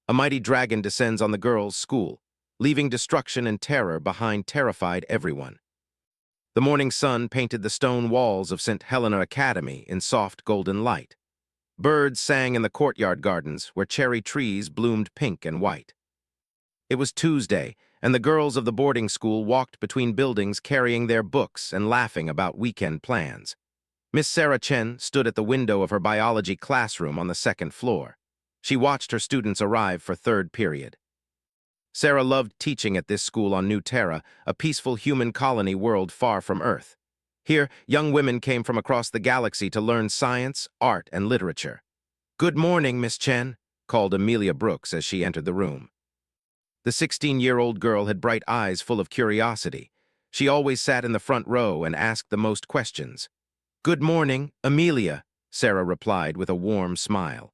A mighty dragon descends on the girls' school, leaving destruction and terror behind terrified everyone. The morning sun painted the stone walls of St. Helena Academy in soft golden light. Birds sang in the courtyard gardens where cherry trees bloomed pink and white. It was Tuesday, and the girls of the boarding school walked between buildings carrying their books and laughing about weekend plans. Miss Sarah Chen stood at the window of her biology classroom on the second floor. She watched her students arrive for third period. Sarah loved teaching at this school on New Terra, a peaceful human colony world far from Earth. Here, young women came from across the galaxy to learn science, art, and literature. "Good morning, Miss Chen," called Amelia Brooks as she entered the room. The 16-year-old girl had bright eyes full of curiosity. She always sat in the front row and asked the most questions. "Good morning, Amelia," Sarah replied with a warm smile.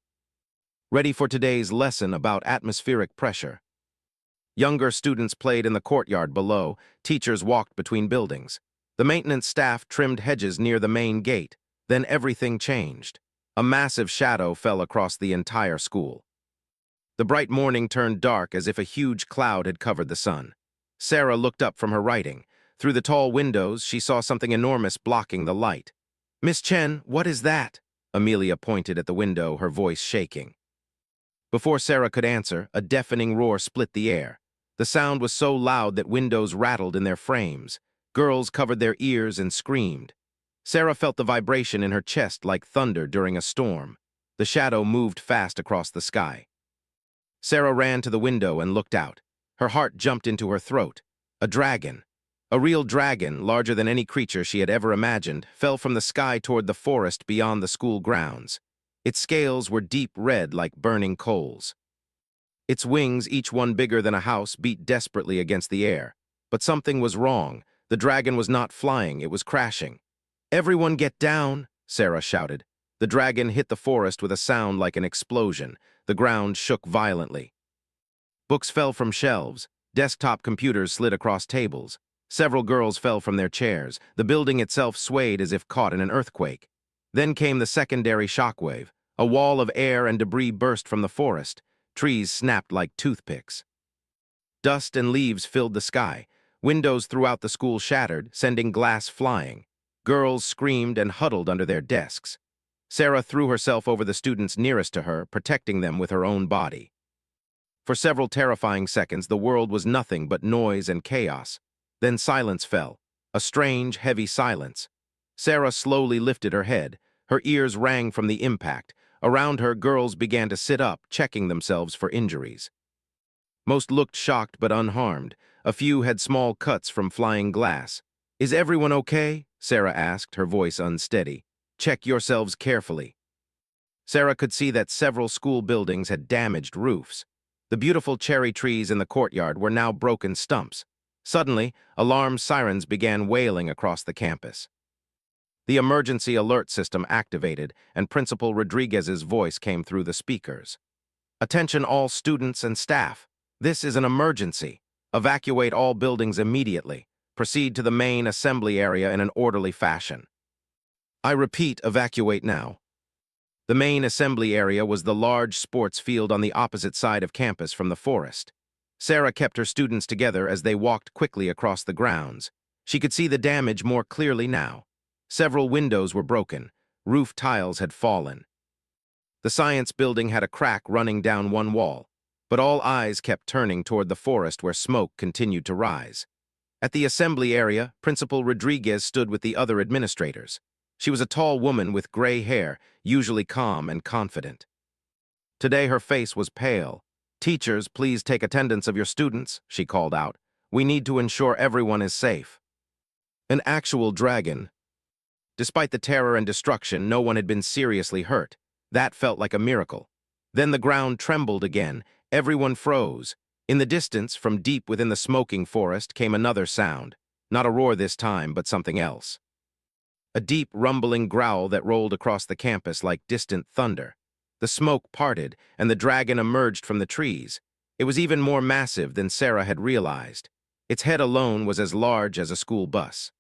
Ready for today's lesson about atmospheric pressure. Younger students played in the courtyard below. Teachers walked between buildings. The maintenance staff trimmed hedges near the main gate. Then everything changed. A massive shadow fell across the entire school. The bright morning turned dark as if a huge cloud had covered the sun. Sarah looked up from her writing. Through the tall windows, she saw something enormous blocking the light. "Miss Chen, what is that?" Amelia pointed at the window, her voice shaking. Before Sarah could answer, a deafening roar split the air. The sound was so loud that windows rattled in their frames. Girls covered their ears and screamed. Sarah felt the vibration in her chest like thunder during a storm. The shadow moved fast across the sky. Sarah ran to the window and looked out. Her heart jumped into her throat. A dragon. A real dragon, larger than any creature she had ever imagined, fell from the sky toward the forest beyond the school grounds. Its scales were deep red like burning coals. Its wings, each one bigger than a house, beat desperately against the air. But something was wrong. The dragon was not flying, it was crashing. "Everyone get down," Sarah shouted. The dragon hit the forest with a sound like an explosion. The ground shook violently. Books fell from shelves. Desktop computers slid across tables. Several girls fell from their chairs. The building itself swayed as if caught in an earthquake. Then came the secondary shockwave. A wall of air and debris burst from the forest. Trees snapped like toothpicks. Dust and leaves filled the sky. Windows throughout the school shattered, sending glass flying. Girls screamed and huddled under their desks. Sarah threw herself over the students nearest to her, protecting them with her own body. For several terrifying seconds, the world was nothing but noise and chaos. Then silence fell, a strange, heavy silence. Sarah slowly lifted her head. Her ears rang from the impact. Around her, girls began to sit up, checking themselves for injuries. Most looked shocked but unharmed. A few had small cuts from flying glass. "Is everyone okay?" Sarah asked, her voice unsteady. "Check yourselves carefully." Sarah could see that several school buildings had damaged roofs. The beautiful cherry trees in the courtyard were now broken stumps. Suddenly, alarm sirens began wailing across the campus. The emergency alert system activated, and Principal Rodriguez's voice came through the speakers. "Attention all students and staff. This is an emergency. Evacuate all buildings immediately. Proceed to the main assembly area in an orderly fashion." "I repeat, evacuate now." The main assembly area was the large sports field on the opposite side of campus from the forest. Sarah kept her students together as they walked quickly across the grounds. She could see the damage more clearly now. Several windows were broken. Roof tiles had fallen. The science building had a crack running down one wall, but all eyes kept turning toward the forest where smoke continued to rise. At the assembly area, Principal Rodriguez stood with the other administrators. She was a tall woman with gray hair, usually calm and confident. Today her face was pale. "Teachers, please take attendance of your students," she called out. "We need to ensure everyone is safe." An actual dragon. Despite the terror and destruction, no one had been seriously hurt. That felt like a miracle. Then the ground trembled again. Everyone froze. In the distance, from deep within the smoking forest, came another sound. Not a roar this time, but something else. A deep, rumbling growl that rolled across the campus like distant thunder. The smoke parted, and the dragon emerged from the trees. It was even more massive than Sarah had realized. Its head alone was as large as a school bus.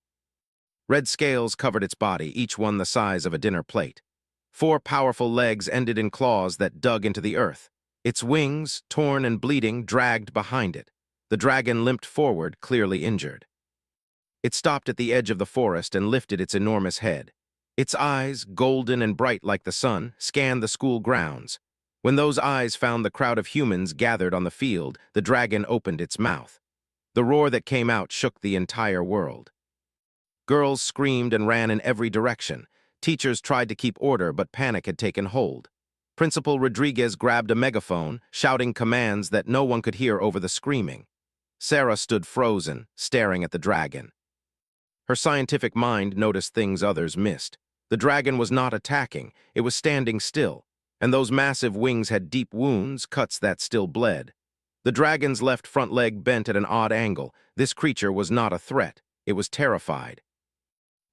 Red scales covered its body, each one the size of a dinner plate. 4 powerful legs ended in claws that dug into the earth. Its wings, torn and bleeding, dragged behind it. The dragon limped forward, clearly injured. It stopped at the edge of the forest and lifted its enormous head. Its eyes, golden and bright like the sun, scanned the school grounds. When those eyes found the crowd of humans gathered on the field, the dragon opened its mouth. The roar that came out shook the entire world. Girls screamed and ran in every direction. Teachers tried to keep order, but panic had taken hold. Principal Rodriguez grabbed a megaphone, shouting commands that no one could hear over the screaming. Sarah stood frozen, staring at the dragon. Her scientific mind noticed things others missed. The dragon was not attacking, it was standing still, and those massive wings had deep wounds, cuts that still bled. The dragon's left front leg bent at an odd angle. This creature was not a threat, it was terrified.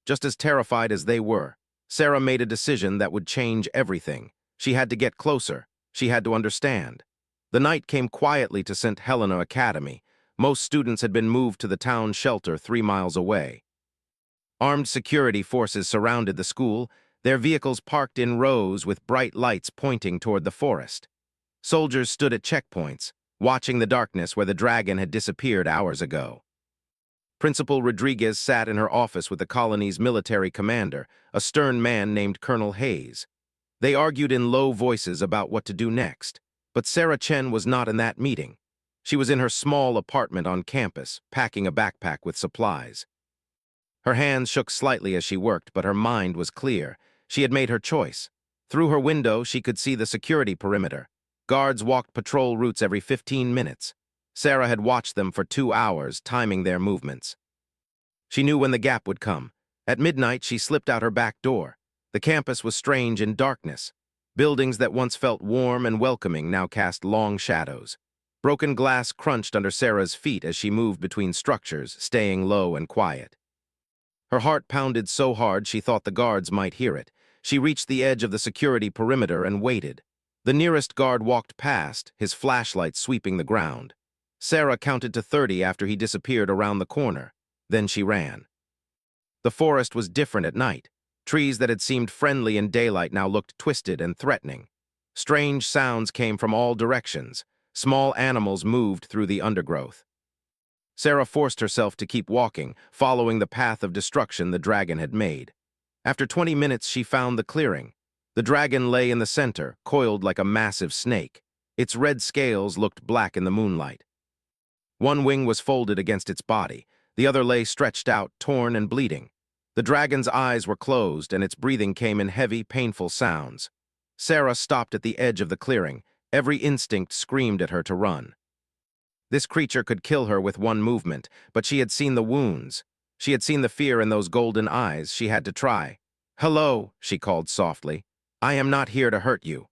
Just as terrified as they were, Sarah made a decision that would change everything. She had to get closer. She had to understand. The night came quietly to St. Helena Academy. Most students had been moved to the town shelter 3 miles away. Armed security forces surrounded the school, their vehicles parked in rows with bright lights pointing toward the forest. Soldiers stood at checkpoints, watching the darkness where the dragon had disappeared hours ago. Principal Rodriguez sat in her office with the colony's military commander, a stern man named Colonel Hayes. They argued in low voices about what to do next, but Sarah Chen was not in that meeting. She was in her small apartment on campus, packing a backpack with supplies. Her hands shook slightly as she worked, but her mind was clear. She had made her choice. Through her window, she could see the security perimeter. Guards walked patrol routes every 15 minutes. Sarah had watched them for 2 hours, timing their movements. She knew when the gap would come. At midnight, she slipped out her back door. The campus was strange in darkness. Buildings that once felt warm and welcoming now cast long shadows. Broken glass crunched under Sarah's feet as she moved between structures, staying low and quiet. Her heart pounded so hard she thought the guards might hear it. She reached the edge of the security perimeter and waited. The nearest guard walked past, his flashlight sweeping the ground. Sarah counted to 30 after he disappeared around the corner. Then she ran. The forest was different at night. Trees that had seemed friendly in daylight now looked twisted and threatening. Strange sounds came from all directions. Small animals moved through the undergrowth. Sarah forced herself to keep walking, following the path of destruction the dragon had made. After 20 minutes, she found the clearing. The dragon lay in the center, coiled like a massive snake. Its red scales looked black in the moonlight. One wing was folded against its body. The other lay stretched out, torn and bleeding. The dragon's eyes were closed, and its breathing came in heavy, painful sounds. Sarah stopped at the edge of the clearing. Every instinct screamed at her to run. This creature could kill her with one movement, but she had seen the wounds. She had seen the fear in those golden eyes. She had to try. "Hello," she called softly. "I am not here to hurt you."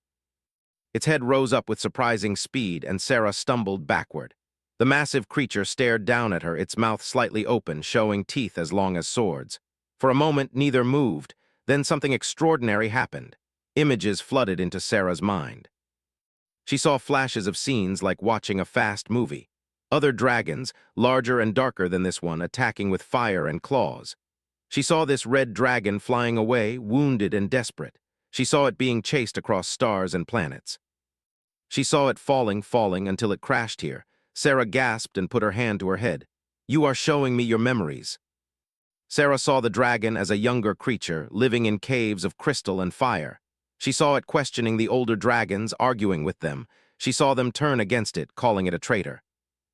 Its head rose up with surprising speed, and Sarah stumbled backward. The massive creature stared down at her, its mouth slightly open, showing teeth as long as swords. For a moment, neither moved. Then something extraordinary happened. Images flooded into Sarah's mind. She saw flashes of scenes like watching a fast movie. Other dragons, larger and darker than this one, attacking with fire and claws. She saw this red dragon flying away, wounded and desperate. She saw it being chased across stars and planets. She saw it falling until it crashed here. Sarah gasped and put her hand to her head. "You are showing me your memories." Sarah saw the dragon as a younger creature, living in caves of crystal and fire. She saw it questioning the older dragons, arguing with them. She saw them turn against it, calling it a traitor.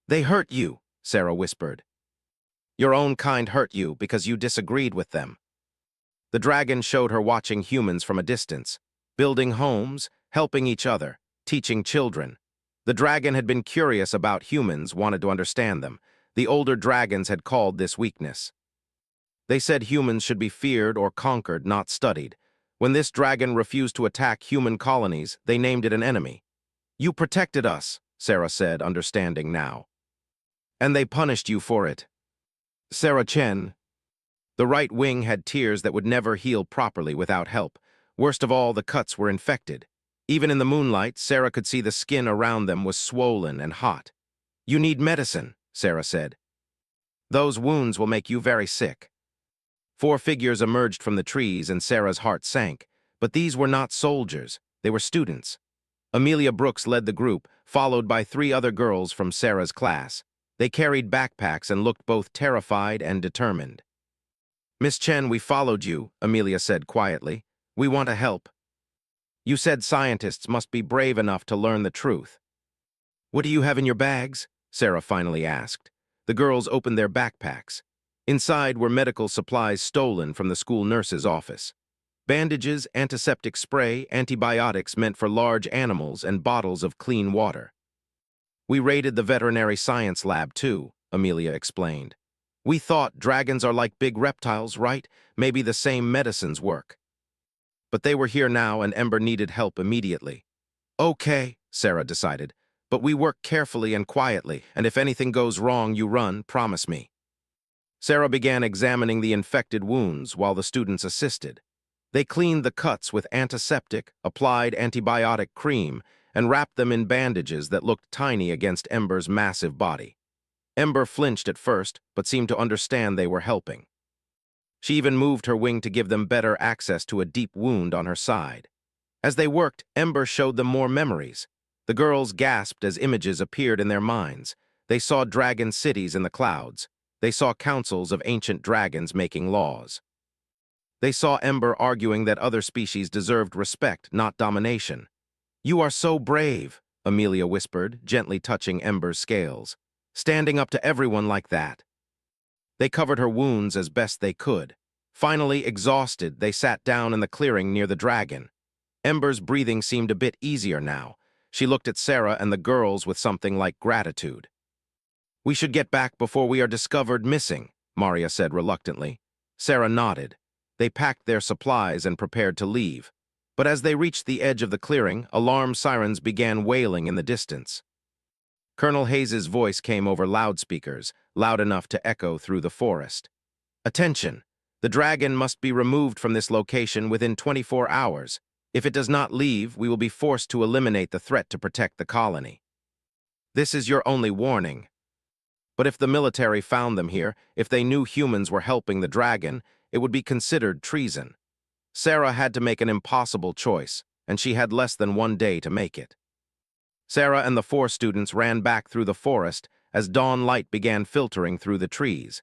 "They hurt you," Sarah whispered. "Your own kind hurt you because you disagreed with them." The dragon showed her watching humans from a distance, building homes, helping each other, teaching children. The dragon had been curious about humans, wanted to understand them. The older dragons had called this weakness. They said humans should be feared or conquered, not studied. When this dragon refused to attack human colonies, they named it an enemy. "You protected us," Sarah said, understanding now. "And they punished you for it." Sarah Chen. The right wing had tears that would never heal properly without help. Worst of all, the cuts were infected. Even in the moonlight, Sarah could see the skin around them was swollen and hot. "You need medicine," Sarah said. "Those wounds will make you very sick." 4 figures emerged from the trees, and Sarah's heart sank. But these were not soldiers, they were students. Amelia Brooks led the group, followed by 3 other girls from Sarah's class. They carried backpacks and looked both terrified and determined. "Miss Chen, we followed you," Amelia said quietly. "We want to help. You said scientists must be brave enough to learn the truth." "What do you have in your bags?" Sarah finally asked. The girls opened their backpacks. Inside were medical supplies stolen from the school nurse's office. Bandages, antiseptic spray, antibiotics meant for large animals, and bottles of clean water. "We raided the veterinary science lab too," Amelia explained. "We thought dragons are like big reptiles, right? Maybe the same medicines work." But they were here now, and Ember needed help immediately. "Okay," Sarah decided, "but we work carefully and quietly, and if anything goes wrong, you run, promise me." Sarah began examining the infected wounds while the students assisted. They cleaned the cuts with antiseptic, applied antibiotic cream, and wrapped them in bandages that looked tiny against Ember's massive body. Ember flinched at first, but seemed to understand they were helping. She even moved her wing to give them better access to a deep wound on her side. As they worked, Ember showed them more memories. The girls gasped as images appeared in their minds. They saw dragon cities in the clouds. They saw councils of ancient dragons making laws. They saw Ember arguing that other species deserved respect, not domination. "You are so brave," Amelia whispered, gently touching Ember's scales. "Standing up to everyone like that." They covered her wounds as best they could. Finally, exhausted, they sat down in the clearing near the dragon. Ember's breathing seemed a bit easier now. She looked at Sarah and the girls with something like gratitude. "We should get back before we are discovered missing," Maria said reluctantly. Sarah nodded. They packed their supplies and prepared to leave. But as they reached the edge of the clearing, alarm sirens began wailing in the distance. Colonel Hayes's voice came over loudspeakers, loud enough to echo through the forest. "Attention! The dragon must be removed from this location within 24 hours. If it does not leave, we will be forced to eliminate the threat to protect the colony. This is your only warning." But if the military found them here, if they knew humans were helping the dragon, it would be considered treason. Sarah had to make an impossible choice, and she had less than 1 day to make it. Sarah and the 4 students ran back through the forest as dawn light began filtering through the trees.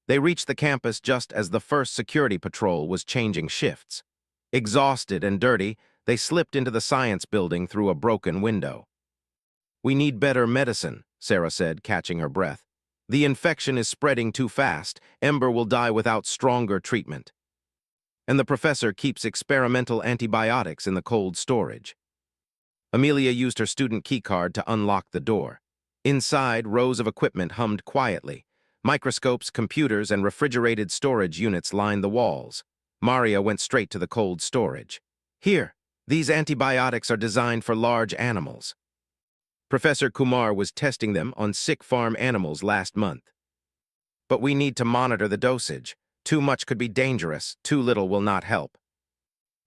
They reached the campus just as the first security patrol was changing shifts. Exhausted and dirty, they slipped into the science building through a broken window. "We need better medicine," Sarah said, catching her breath. "The infection is spreading too fast. Ember will die without stronger treatment. And the professor keeps experimental antibiotics in the cold storage." Amelia used her student keycard to unlock the door. Inside, rows of equipment hummed quietly. Microscopes, computers, and refrigerated storage units lined the walls. Maria went straight to the cold storage. "Here, these antibiotics are designed for large animals. Professor Kumar was testing them on sick farm animals last month. But we need to monitor the dosage. Too much could be dangerous, too little will not help.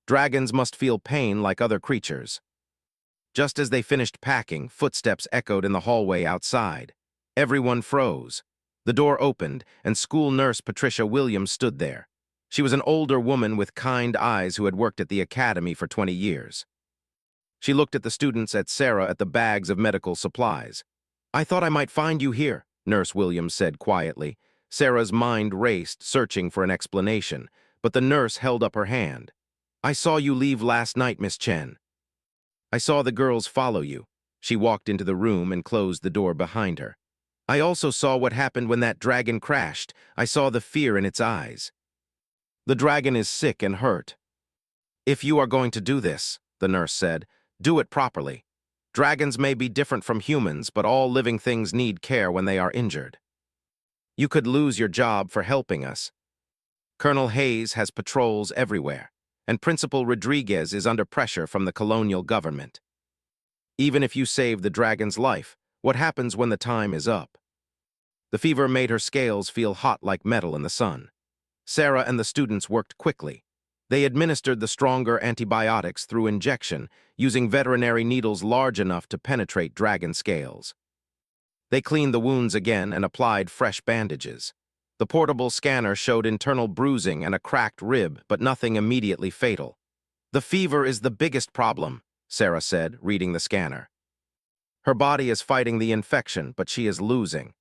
Dragons must feel pain like other creatures." Just as they finished packing, footsteps echoed in the hallway outside. Everyone froze. The door opened, and school nurse Patricia Williams stood there. She was an older woman with kind eyes who had worked at the academy for 20 years. She looked at the students, at Sarah, at the bags of medical supplies. "I thought I might find you here," Nurse Williams said quietly. Sarah's mind raced, searching for an explanation, but the nurse held up her hand. "I saw you leave last night, Miss Chen. I saw the girls follow you." She walked into the room and closed the door behind her. "I also saw what happened when that dragon crashed. I saw the fear in its eyes. The dragon is sick and hurt. If you are going to do this," the nurse said, "do it properly. Dragons may be different from humans, but all living things need care when they are injured. You could lose your job for helping us. Colonel Hayes has patrols everywhere, and Principal Rodriguez is under pressure from the colonial government. Even if you save the dragon's life, what happens when the time is up?" The fever made her scales feel hot like metal in the sun. Sarah and the students worked quickly. They administered the stronger antibiotics through injection, using veterinary needles large enough to penetrate dragon scales. They cleaned the wounds again and applied fresh bandages. The portable scanner showed internal bruising and a cracked rib, but nothing immediately fatal. "The fever is the biggest problem," Sarah said, reading the scanner. Her body is fighting the infection, but she is losing.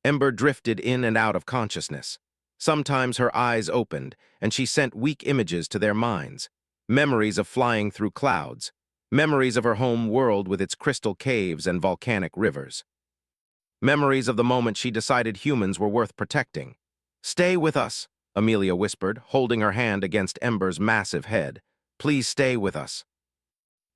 Ember drifted in and out of consciousness. Sometimes her eyes opened, and she sent weak images to their minds. Memories of flying through clouds. Memories of her home world with its crystal caves and volcanic rivers. Memories of the moment she decided humans were worth protecting. "Stay with us," Amelia whispered, holding her hand against Ember's massive head. "Please stay with us."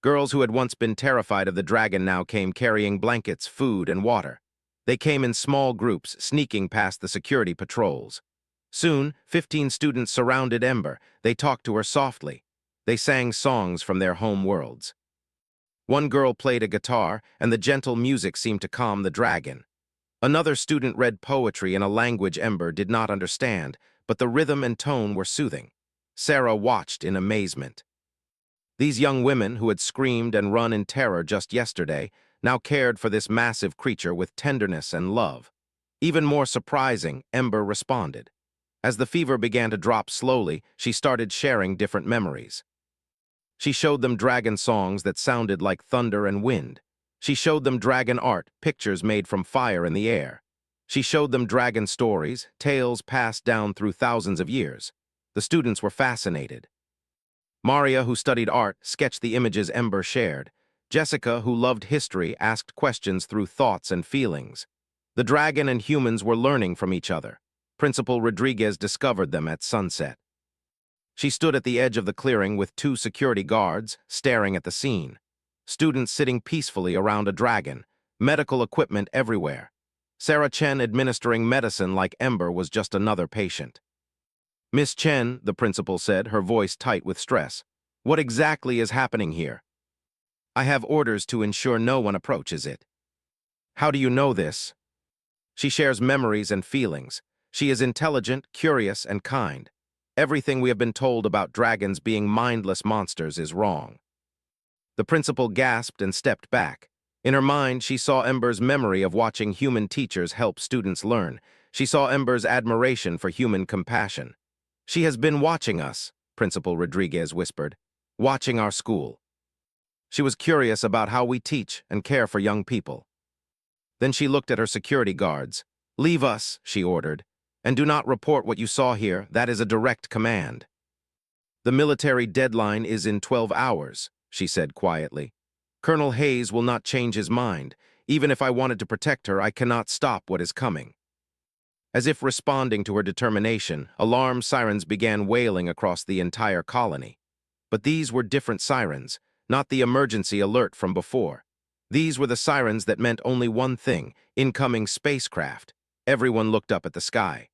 Girls who had once been terrified of the dragon now came carrying blankets, food, and water. They came in small groups, sneaking past the security patrols. Soon, 15 students surrounded Ember. They talked to her softly. They sang songs from their home worlds. One girl played a guitar, and the gentle music seemed to calm the dragon. Another student read poetry in a language Ember did not understand, but the rhythm and tone were soothing. Sarah watched in amazement. These young women, who had screamed and run in terror just yesterday, now cared for this massive creature with tenderness and love. Even more surprising, Ember responded. As the fever began to drop slowly, she started sharing different memories. She showed them dragon songs that sounded like thunder and wind. She showed them dragon art, pictures made from fire in the air. She showed them dragon stories, tales passed down through thousands of years. The students were fascinated. Maria, who studied art, sketched the images Ember shared. Jessica, who loved history, asked questions through thoughts and feelings. The dragon and humans were learning from each other. Principal Rodriguez discovered them at sunset. She stood at the edge of the clearing with 2 security guards, staring at the scene. Students sitting peacefully around a dragon, medical equipment everywhere. Sarah Chen administering medicine like Ember was just another patient. "Miss Chen," the principal said, her voice tight with stress, "what exactly is happening here?" "I have orders to ensure no one approaches it." "How do you know this?" "She shares memories and feelings. She is intelligent, curious, and kind. Everything we have been told about dragons being mindless monsters is wrong." The principal gasped and stepped back. In her mind, she saw Ember's memory of watching human teachers help students learn. She saw Ember's admiration for human compassion. "She has been watching us," Principal Rodriguez whispered, "watching our school. She was curious about how we teach and care for young people." Then she looked at her security guards. "Leave us," she ordered, "and do not report what you saw here. That is a direct command." "The military deadline is in 12 hours, she said quietly. "Colonel Hayes will not change his mind. Even if I wanted to protect her, I cannot stop what is coming." As if responding to her determination, alarm sirens began wailing across the entire colony. But these were different sirens, not the emergency alert from before. These were the sirens that meant only one thing: incoming spacecraft. Everyone looked up at the sky.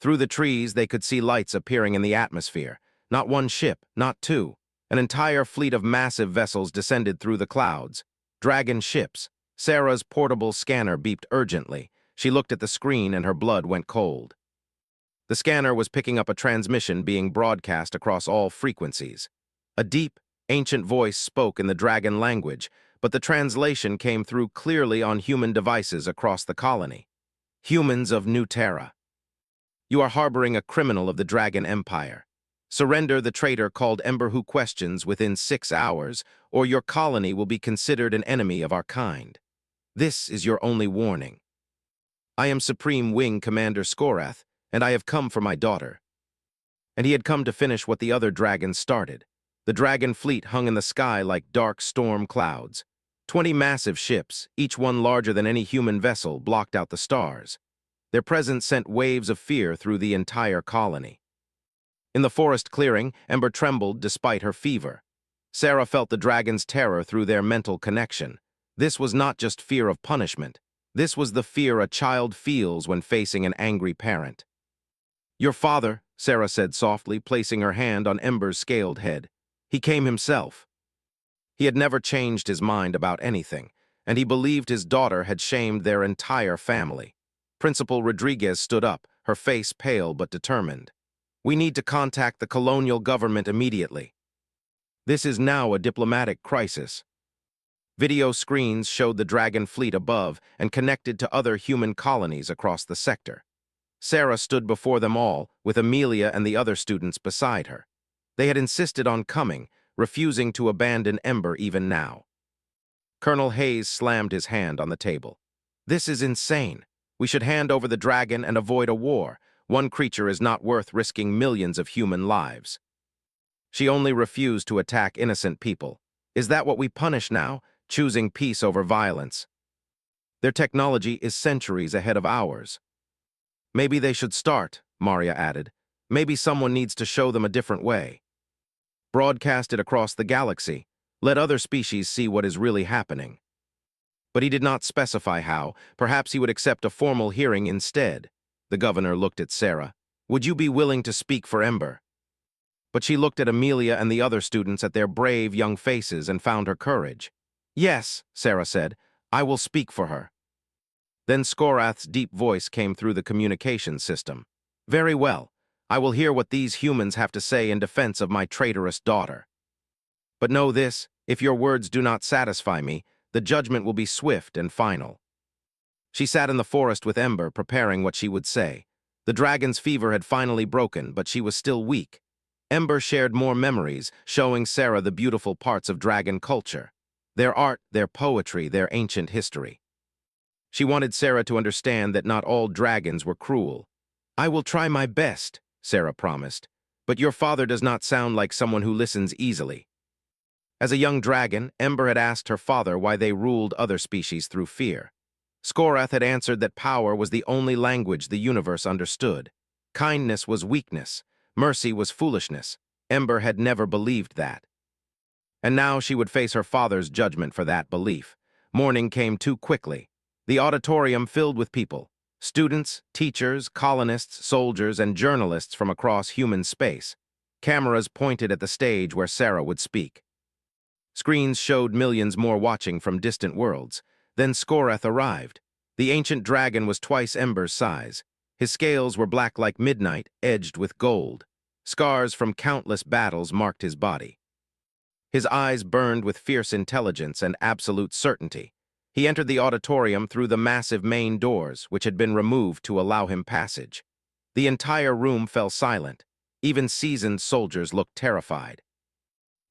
Through the trees, they could see lights appearing in the atmosphere. Not one ship, not 2. An entire fleet of massive vessels descended through the clouds. Dragon ships. Sarah's portable scanner beeped urgently. She looked at the screen and her blood went cold. The scanner was picking up a transmission being broadcast across all frequencies. A deep, ancient voice spoke in the dragon language, but the translation came through clearly on human devices across the colony. "Humans of New Terra. You are harboring a criminal of the Dragon Empire. Surrender the traitor called Ember who questions within 6 hours, or your colony will be considered an enemy of our kind. This is your only warning. I am Supreme Wing Commander Skorath, and I have come for my daughter." And he had come to finish what the other dragons started. The dragon fleet hung in the sky like dark storm clouds. 20 massive ships, each one larger than any human vessel, blocked out the stars. Their presence sent waves of fear through the entire colony. In the forest clearing, Ember trembled despite her fever. Sarah felt the dragon's terror through their mental connection. This was not just fear of punishment. This was the fear a child feels when facing an angry parent. "Your father," Sarah said softly, placing her hand on Ember's scaled head. "He came himself." He had never changed his mind about anything, and he believed his daughter had shamed their entire family. Principal Rodriguez stood up, her face pale but determined. "We need to contact the colonial government immediately. This is now a diplomatic crisis." Video screens showed the dragon fleet above and connected to other human colonies across the sector. Sarah stood before them all, with Amelia and the other students beside her. They had insisted on coming, refusing to abandon Ember even now. Colonel Hayes slammed his hand on the table. This is insane. We should hand over the dragon and avoid a war. One creature is not worth risking millions of human lives. She only refused to attack innocent people. Is that what we punish now, choosing peace over violence? Their technology is centuries ahead of ours. Maybe they should start, Maria added. Maybe someone needs to show them a different way. Broadcast it across the galaxy. Let other species see what is really happening. But he did not specify how. Perhaps he would accept a formal hearing instead. The governor looked at Sarah. Would you be willing to speak for Ember? But she looked at Amelia and the other students at their brave young faces and found her courage. Yes, Sarah said, I will speak for her. Then Skorath's deep voice came through the communication system. Very well. I will hear what these humans have to say in defense of my traitorous daughter. But know this, if your words do not satisfy me, the judgment will be swift and final. She sat in the forest with Ember, preparing what she would say. The dragon's fever had finally broken, but she was still weak. Ember shared more memories, showing Sarah the beautiful parts of dragon culture. Their art, their poetry, their ancient history. She wanted Sarah to understand that not all dragons were cruel. I will try my best, Sarah promised, but your father does not sound like someone who listens easily. As a young dragon, Ember had asked her father why they ruled other species through fear. Skorath had answered that power was the only language the universe understood. Kindness was weakness. Mercy was foolishness. Ember had never believed that. And now she would face her father's judgment for that belief. Morning came too quickly. The auditorium filled with people. Students, teachers, colonists, soldiers, and journalists from across human space. Cameras pointed at the stage where Sarah would speak. Screens showed millions more watching from distant worlds. Then Skorath arrived. The ancient dragon was twice Ember's size. His scales were black like midnight, edged with gold. Scars from countless battles marked his body. His eyes burned with fierce intelligence and absolute certainty. He entered the auditorium through the massive main doors, which had been removed to allow him passage. The entire room fell silent. Even seasoned soldiers looked terrified.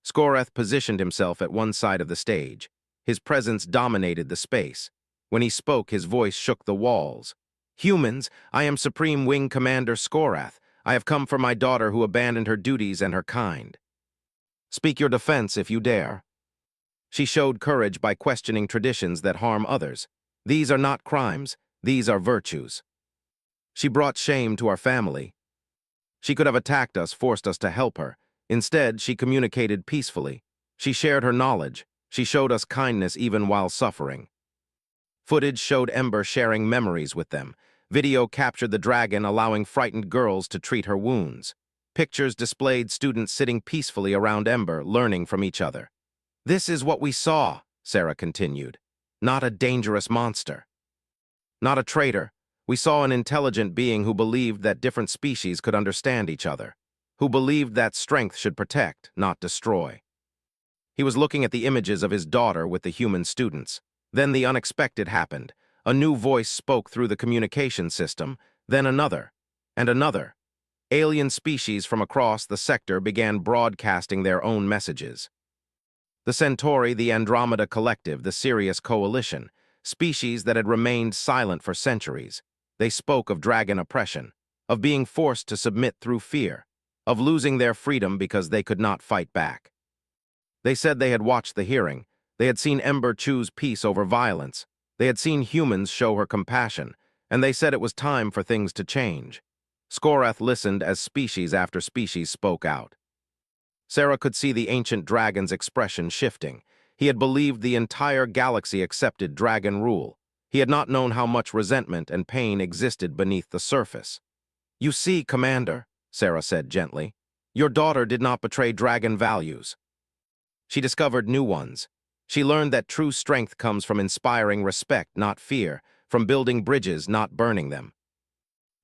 Skorath positioned himself at one side of the stage. His presence dominated the space. When he spoke, his voice shook the walls. Humans, I am Supreme Wing Commander Skorath. I have come for my daughter who abandoned her duties and her kind. Speak your defense if you dare. She showed courage by questioning traditions that harm others. These are not crimes, these are virtues. She brought shame to our family. She could have attacked us, forced us to help her. Instead, she communicated peacefully. She shared her knowledge. She showed us kindness even while suffering. Footage showed Ember sharing memories with them. Video captured the dragon allowing frightened girls to treat her wounds. Pictures displayed students sitting peacefully around Ember, learning from each other. This is what we saw, Sarah continued. Not a dangerous monster. Not a traitor. We saw an intelligent being who believed that different species could understand each other. Who believed that strength should protect, not destroy. He was looking at the images of his daughter with the human students. Then the unexpected happened. A new voice spoke through the communication system, then another, and another. Alien species from across the sector began broadcasting their own messages. The Centauri, the Andromeda Collective, the Sirius Coalition, species that had remained silent for centuries. They spoke of dragon oppression, of being forced to submit through fear, of losing their freedom because they could not fight back. They said they had watched the hearing. They had seen Ember choose peace over violence. They had seen humans show her compassion, and they said it was time for things to change. Skorath listened as species after species spoke out. Sarah could see the ancient dragon's expression shifting. He had believed the entire galaxy accepted dragon rule. He had not known how much resentment and pain existed beneath the surface. You see, Commander, Sarah said gently, your daughter did not betray dragon values. She discovered new ones. She learned that true strength comes from inspiring respect, not fear, from building bridges, not burning them.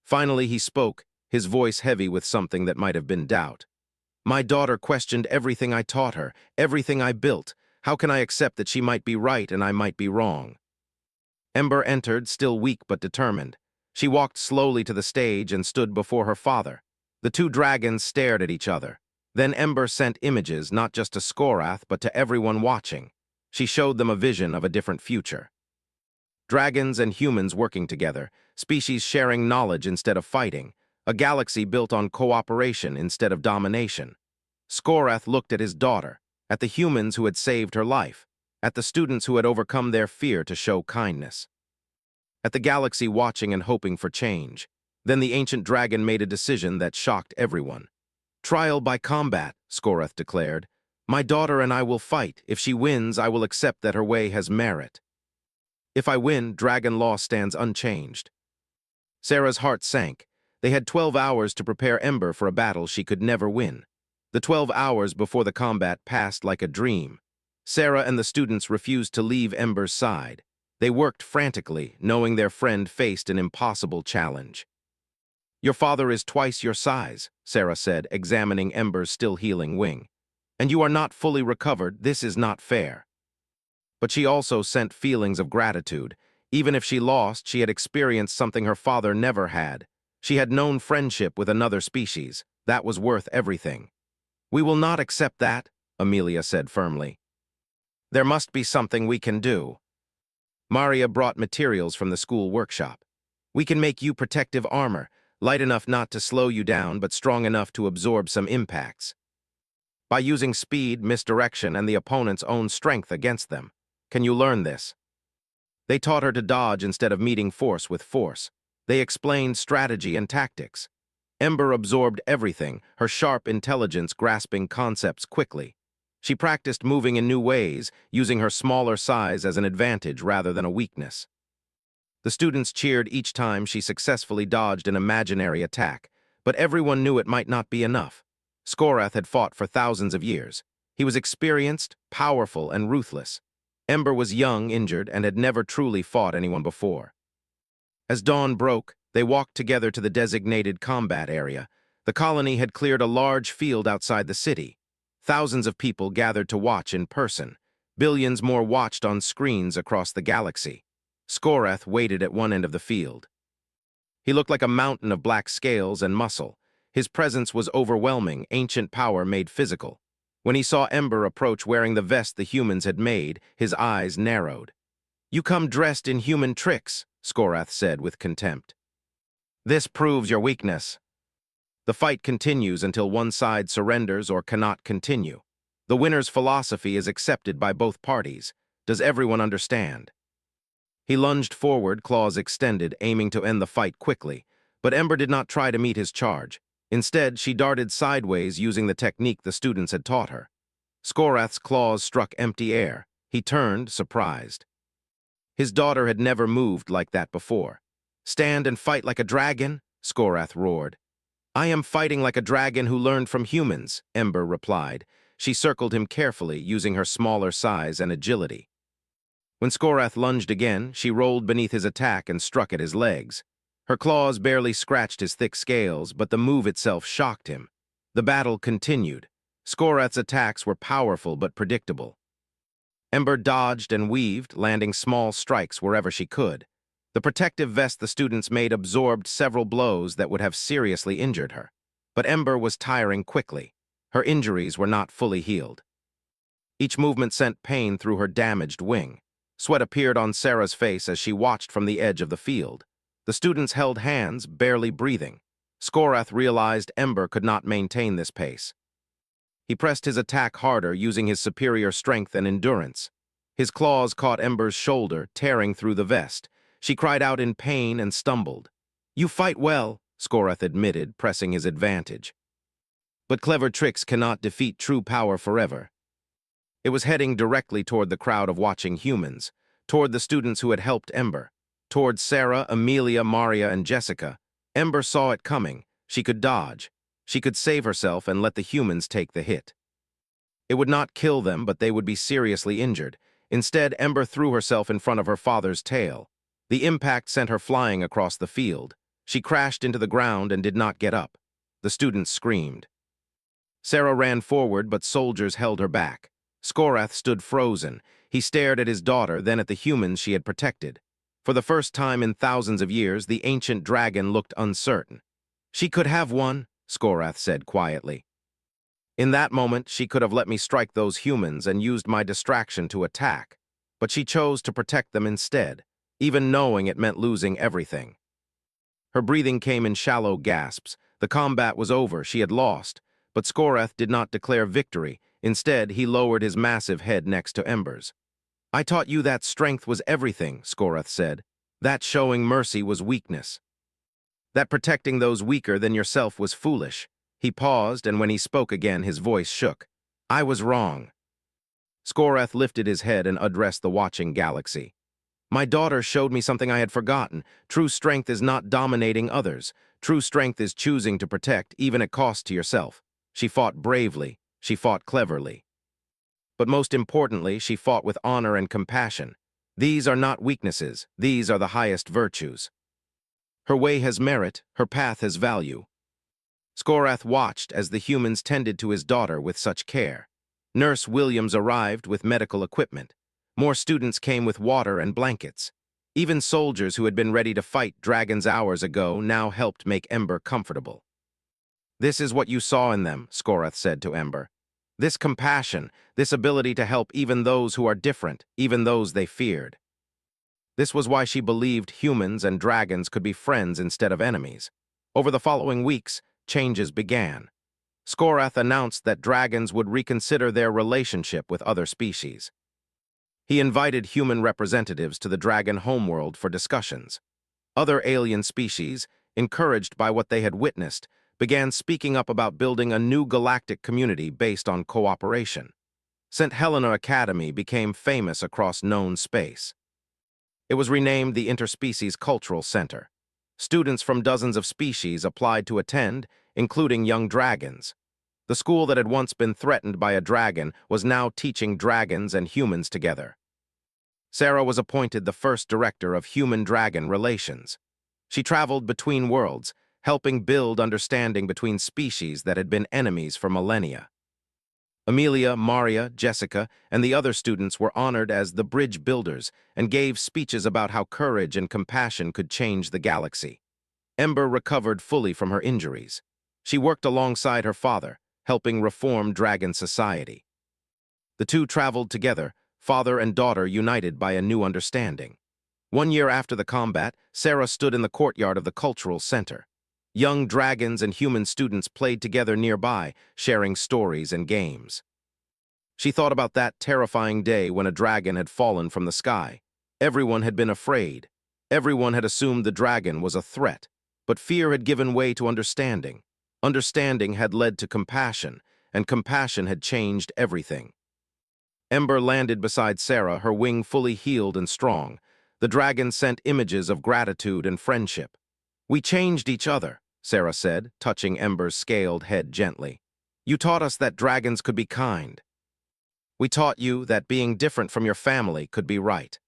Finally he spoke, his voice heavy with something that might have been doubt. My daughter questioned everything I taught her, everything I built. How can I accept that she might be right and I might be wrong? Ember entered, still weak but determined. She walked slowly to the stage and stood before her father. The two dragons stared at each other. Then Ember sent images not just to Skorath but to everyone watching. She showed them a vision of a different future. Dragons and humans working together, species sharing knowledge instead of fighting, a galaxy built on cooperation instead of domination. Skorath looked at his daughter, at the humans who had saved her life, at the students who had overcome their fear to show kindness, at the galaxy watching and hoping for change. Then the ancient dragon made a decision that shocked everyone. "Trial by combat," Skorath declared. "My daughter and I will fight. If she wins, I will accept that her way has merit. If I win, dragon law stands unchanged." Sarah's heart sank. They had 12 hours to prepare Ember for a battle she could never win. The 12 hours before the combat passed like a dream. Sarah and the students refused to leave Ember's side. They worked frantically, knowing their friend faced an impossible challenge. "Your father is twice your size," Sarah said, examining Ember's still healing wing. "And you are not fully recovered. This is not fair." But she also sent feelings of gratitude. Even if she lost, she had experienced something her father never had. She had known friendship with another species. That was worth everything. "We will not accept that," Amelia said firmly. "There must be something we can do." Maria brought materials from the school workshop. "We can make you protective armor, light enough not to slow you down but strong enough to absorb some impacts. By using speed, misdirection, and the opponent's own strength against them. Can you learn this?" They taught her to dodge instead of meeting force with force. They explained strategy and tactics. Ember absorbed everything, her sharp intelligence grasping concepts quickly. She practiced moving in new ways, using her smaller size as an advantage rather than a weakness. The students cheered each time she successfully dodged an imaginary attack, but everyone knew it might not be enough. Skorath had fought for thousands of years. He was experienced, powerful, and ruthless. Ember was young, injured, and had never truly fought anyone before. As dawn broke, they walked together to the designated combat area. The colony had cleared a large field outside the city. Thousands of people gathered to watch in person. Billions more watched on screens across the galaxy. Skorath waited at one end of the field. He looked like a mountain of black scales and muscle. His presence was overwhelming, ancient power made physical. When he saw Ember approach wearing the vest the humans had made, his eyes narrowed. "You come dressed in human tricks," Skorath said with contempt. "This proves your weakness." The fight continues until one side surrenders or cannot continue. The winner's philosophy is accepted by both parties. Does everyone understand? He lunged forward, claws extended, aiming to end the fight quickly. But Ember did not try to meet his charge. Instead, she darted sideways using the technique the students had taught her. Skorath's claws struck empty air. He turned, surprised. His daughter had never moved like that before. "Stand and fight like a dragon?" Skorath roared. "I am fighting like a dragon who learned from humans," Ember replied. She circled him carefully, using her smaller size and agility. When Skorath lunged again, she rolled beneath his attack and struck at his legs. Her claws barely scratched his thick scales, but the move itself shocked him. The battle continued. Skorath's attacks were powerful but predictable. Ember dodged and weaved, landing small strikes wherever she could. The protective vest the students made absorbed several blows that would have seriously injured her. But Ember was tiring quickly. Her injuries were not fully healed. Each movement sent pain through her damaged wing. Sweat appeared on Sarah's face as she watched from the edge of the field. The students held hands, barely breathing. Skorath realized Ember could not maintain this pace. He pressed his attack harder, using his superior strength and endurance. His claws caught Ember's shoulder, tearing through the vest. She cried out in pain and stumbled. "You fight well," Skorath admitted, pressing his advantage. "But clever tricks cannot defeat true power forever." It was heading directly toward the crowd of watching humans, toward the students who had helped Ember, toward Sarah, Amelia, Maria, and Jessica. Ember saw it coming. She could dodge. She could save herself and let the humans take the hit. It would not kill them, but they would be seriously injured. Instead, Ember threw herself in front of her father's tail. The impact sent her flying across the field. She crashed into the ground and did not get up. The students screamed. Sarah ran forward, but soldiers held her back. Skorath stood frozen. He stared at his daughter, then at the humans she had protected. For the first time in thousands of years, the ancient dragon looked uncertain. "She could have one," Skorath said quietly. In that moment, she could have let me strike those humans and used my distraction to attack, but she chose to protect them instead, even knowing it meant losing everything. Her breathing came in shallow gasps. The combat was over, she had lost, but Skoreth did not declare victory. Instead, he lowered his massive head next to Ember's. "I taught you that strength was everything," Skoreth said. "That showing mercy was weakness. That protecting those weaker than yourself was foolish." He paused, and when he spoke again, his voice shook. "I was wrong." Skoreth lifted his head and addressed the watching galaxy. "My daughter showed me something I had forgotten. True strength is not dominating others. True strength is choosing to protect, even at cost to yourself. She fought bravely. She fought cleverly. But most importantly, she fought with honor and compassion. These are not weaknesses. These are the highest virtues. Her way has merit. Her path has value." Skoreth watched as the humans tended to his daughter with such care. Nurse Williams arrived with medical equipment. More students came with water and blankets. Even soldiers who had been ready to fight dragons hours ago now helped make Ember comfortable. "This is what you saw in them," Skoreth said to Ember. "This compassion, this ability to help even those who are different, even those they feared." This was why she believed humans and dragons could be friends instead of enemies. Over the following weeks, changes began. Skoreth announced that dragons would reconsider their relationship with other species. He invited human representatives to the dragon homeworld for discussions. Other alien species, encouraged by what they had witnessed, began speaking up about building a new galactic community based on cooperation. St. Helena Academy became famous across known space. It was renamed the Interspecies Cultural Center. Students from dozens of species applied to attend, including young dragons. The school that had once been threatened by a dragon was now teaching dragons and humans together. Sarah was appointed the first director of human-dragon relations. She traveled between worlds, helping build understanding between species that had been enemies for millennia. Amelia, Maria, Jessica, and the other students were honored as the bridge builders and gave speeches about how courage and compassion could change the galaxy. Ember recovered fully from her injuries. She worked alongside her father, helping reform dragon society. The two traveled together, father and daughter united by a new understanding. 1 year after the combat, Sarah stood in the courtyard of the cultural center. Young dragons and human students played together nearby, sharing stories and games. She thought about that terrifying day when a dragon had fallen from the sky. Everyone had been afraid. Everyone had assumed the dragon was a threat. But fear had given way to understanding. Understanding had led to compassion, and compassion had changed everything. Ember landed beside Sarah, her wing fully healed and strong. The dragon sent images of gratitude and friendship. "We changed each other," Sarah said, touching Ember's scaled head gently. "You taught us that dragons could be kind. We taught you that being different from your family could be right."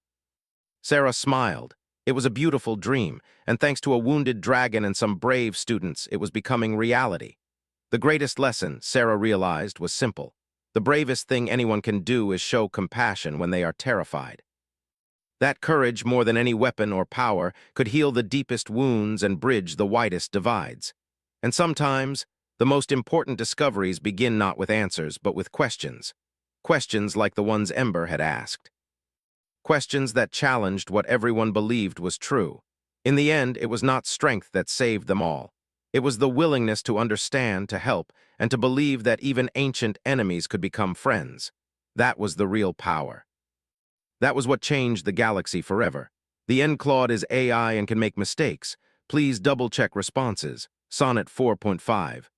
Sarah smiled. It was a beautiful dream, and thanks to a wounded dragon and some brave students, it was becoming reality. The greatest lesson, Sarah realized, was simple. The bravest thing anyone can do is show compassion when they are terrified. That courage, more than any weapon or power, could heal the deepest wounds and bridge the widest divides. And sometimes, the most important discoveries begin not with answers, but with questions. Questions like the ones Ember had asked. Questions that challenged what everyone believed was true. In the end, it was not strength that saved them all. It was the willingness to understand, to help, and to believe that even ancient enemies could become friends. That was the real power. That was what changed the galaxy forever. The Enclawed is AI and can make mistakes. Please double-check responses. Sonnet 4.5.